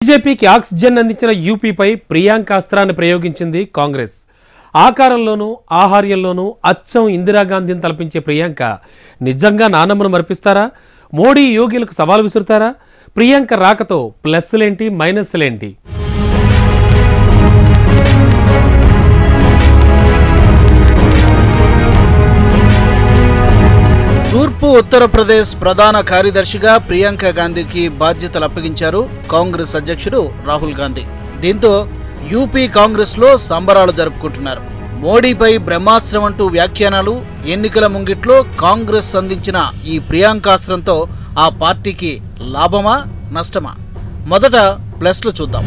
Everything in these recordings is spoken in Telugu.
బీజేపీకి ఆక్సిజన్ అందించిన యూపీపై ప్రియాంక అస్త్రాన్ని ప్రయోగించింది కాంగ్రెస్. ఆకారంలోనూ ఆహార్యంలోనూ అచ్చం ఇందిరాగాంధీని తలపించే ప్రియాంక నిజంగా నానమ్మను మరిపిస్తారా? మోడీ యోగిలకు సవాల్ విసురుతారా? ప్రియాంక రాకతో ప్లస్లేంటి మైనస్లేంటి? తూర్పు ఉత్తరప్రదేశ్ ప్రధాన కార్యదర్శిగా ప్రియాంక గాంధీకి బాధ్యతలు అప్పగించారు కాంగ్రెస్ అధ్యక్షుడు రాహుల్ గాంధీ. దీంతో యూపీ కాంగ్రెస్ లో సంబరాలు జరుపుకుంటున్నారు. మోడీపై బ్రహ్మాస్త్రం అంటూ వ్యాఖ్యానాలు, ఎన్నికల ముంగిట్లో కాంగ్రెస్ అందించిన ఈ ప్రియాంకాస్త్రంతో ఆ పార్టీకి లాభమా నష్టమా? మొదట ప్లస్లు చూద్దాం.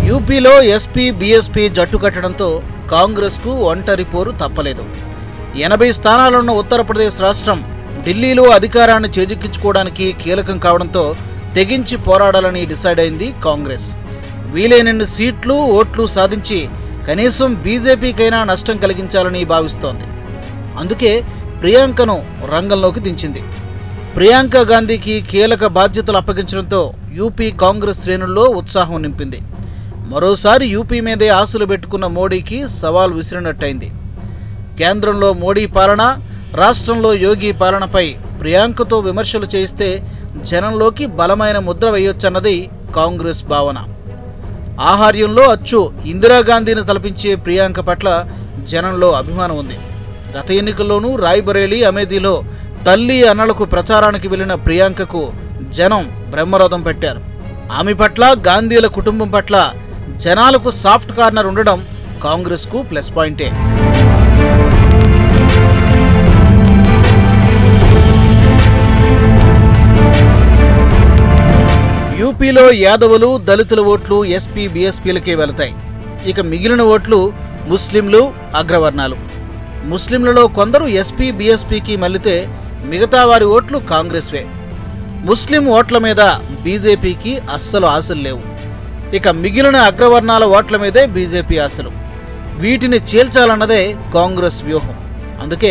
యూపీలో ఎస్పీ బీఎస్పీ జట్టు కట్టడంతో కాంగ్రెస్కు ఒంటరి పోరు తప్పలేదు. 80 స్థానాలున్న ఉత్తరప్రదేశ్ రాష్ట్రం ఢిల్లీలో అధికారాన్ని చేజిక్కించుకోవడానికి కీలకం కావడంతో తెగించి పోరాడాలని డిసైడ్ అయింది కాంగ్రెస్. వీలైనన్ని సీట్లు, ఓట్లు సాధించి కనీసం బీజేపీకైనా నష్టం కలిగించాలని భావిస్తోంది. అందుకే ప్రియాంకను రంగంలోకి దించింది. ప్రియాంక గాంధీకి కీలక బాధ్యతలు అప్పగించడంతో యూపీ కాంగ్రెస్ శ్రేణుల్లో ఉత్సాహం నింపింది. మరోసారి యూపీ మీదే ఆశలు పెట్టుకున్న మోడీకి సవాల్ విసిరినట్టయింది. కేంద్రంలో మోడీ పాలన, రాష్ట్రంలో యోగి పాలనపై ప్రియాంకతో విమర్శలు చేయిస్తే జనంలోకి బలమైన ముద్ర వేయొచ్చన్నది కాంగ్రెస్ భావన. ఆహార్యంలో అచ్చు ఇందిరాగాంధీని తలపించే ప్రియాంక పట్ల జనంలో అభిమానం ఉంది. గత ఎన్నికల్లోనూ రాయ్బరేలీ, అమేథీలో తల్లి అన్నలకు ప్రచారానికి వెళ్లిన ప్రియాంకకు జనం బ్రహ్మరథం పెట్టారు. ఆమె పట్ల, గాంధీల కుటుంబం పట్ల జనాలకు సాఫ్ట్ కార్నర్ ఉండడం కాంగ్రెస్కు ప్లస్ పాయింటే. యూపీలో యాదవులు, దళితుల ఓట్లు ఎస్పీ బీఎస్పీలకే వెళతాయి. ఇక మిగిలిన ఓట్లు ముస్లింలు, అగ్రవర్ణాలు. ముస్లింలలో కొందరు ఎస్పీ బీఎస్పీకి మళ్లితే మిగతా వారి ఓట్లు కాంగ్రెస్వే. ముస్లిం ఓట్ల మీద బీజేపీకి అస్సలు ఆశలు లేవు. ఇక మిగిలిన అగ్రవర్ణాల ఓట్ల మీదే బీజేపీ ఆశలు. వీటిని చీల్చాలన్నదే కాంగ్రెస్ వ్యూహం. అందుకే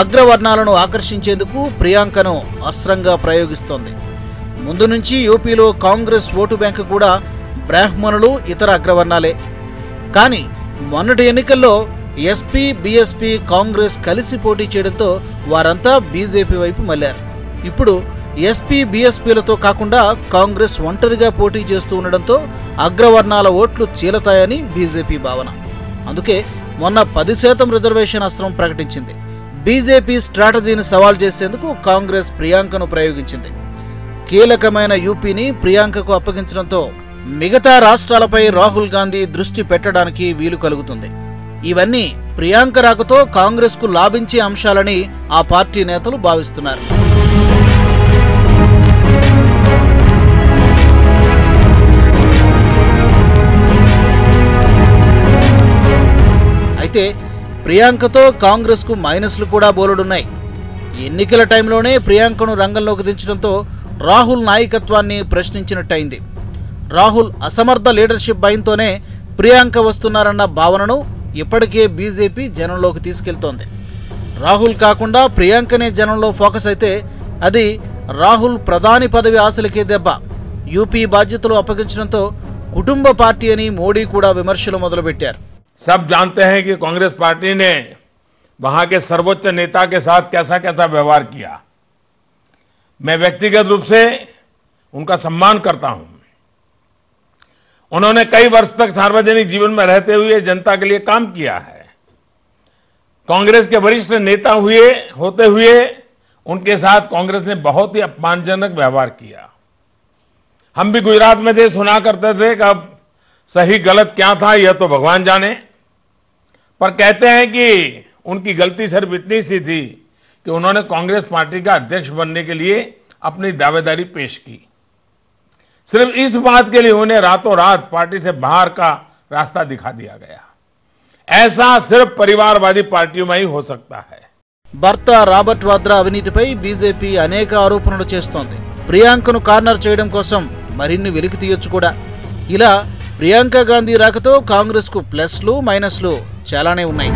అగ్రవర్ణాలను ఆకర్షించేందుకు ప్రియాంకను అస్త్రంగా ప్రయోగిస్తోంది. ముందు నుంచి యూపీలో కాంగ్రెస్ ఓటు బ్యాంకు కూడా బ్రాహ్మణులు, ఇతర అగ్రవర్ణాలే. కానీ మొన్నటి ఎన్నికల్లో ఎస్పీ బీఎస్పీ కాంగ్రెస్ కలిసి పోటీ చేయడంతో వారంతా బీజేపీ వైపు మళ్లారు. ఇప్పుడు ఎస్పీ బీఎస్పీలతో కాకుండా కాంగ్రెస్ ఒంటరిగా పోటీ చేస్తూ ఉండడంతో అగ్రవర్ణాల ఓట్లు చీలతాయని బీజేపీ భావన. అందుకే మొన్న 10% రిజర్వేషన్ అస్త్రం ప్రకటించింది. బీజేపీ స్ట్రాటజీని సవాల్ చేసేందుకు కాంగ్రెస్ ప్రియాంకను ప్రయోగించింది. కీలకమైన యూపీని ప్రియాంకకు అప్పగించడంతో మిగతా రాష్ట్రాలపై రాహుల్ గాంధీ దృష్టి పెట్టడానికి వీలు కలుగుతుంది. ఇవన్నీ ప్రియాంక రాకతో కాంగ్రెస్కు లాభించే అంశాలని ఆ పార్టీ నేతలు భావిస్తున్నారు. అయితే ప్రియాంకతో కాంగ్రెస్కు మైనస్లు కూడా బోలెడున్నాయి. ఎన్నికల టైంలోనే ప్రియాంకను రంగంలోకి దించడంతో రాహుల్ నాయకత్వాన్ని ప్రశ్నించినట్టయింది. రాహుల్ అసమర్థ లీడర్షిప్ భయంతోనే ప్రియాంక వస్తున్నారన్న భావనను ఇప్పటికే బీజేపీ జనంలోకి తీసుకెళ్తోంది. రాహుల్ కాకుండా ప్రియాంకనే జనంలో ఫోకస్ అయితే అది రాహుల్ ప్రధాని పదవి ఆశలకే దెబ్బ. యూపీ బాధ్యతలు అప్పగించడంతో కుటుంబ పార్టీ అని మోడీ కూడా విమర్శలు మొదలుపెట్టారు. सब जानते हैं कि कांग्रेस पार्टी ने वहां के सर्वोच्च नेता के साथ कैसा कैसा व्यवहार किया। मैं व्यक्तिगत रूप से उनका सम्मान करता हूं। उन्होंने कई वर्ष तक सार्वजनिक जीवन में रहते हुए जनता के लिए काम किया है। कांग्रेस के वरिष्ठ नेता होते हुए उनके साथ कांग्रेस ने बहुत ही अपमानजनक व्यवहार किया। हम भी गुजरात में थे, सुना करते थे कि अब सही गलत क्या था यह तो भगवान जाने, पर कहते हैं कि उनकी गलती सिर्फ इतनी सी थी कि उन्होंने कांग्रेस पार्टी का अध्यक्ष बनने के लिए अपनी दावेदारी पेश की। सिर्फ इस बात के लिए उन्हें रातों रात पार्टी से बाहर का रास्ता दिखा दिया गया। ऐसा सिर्फ परिवारवादी पार्टियों में ही हो सकता है। భర్త రాబర్ట్ వాద్రా అవినీతిపై బీజేపీ అనేక ఆరోపణలు చేస్తోంది. ప్రియాంకను కార్నర్ చేయడం కోసం మరిన్ని వెలికి తీయొచ్చు కూడా. ఇలా ప్రియాంక గాంధీ రాకతో కాంగ్రెస్కు ప్లస్లు మైనస్లు చాలానే ఉన్నాయి.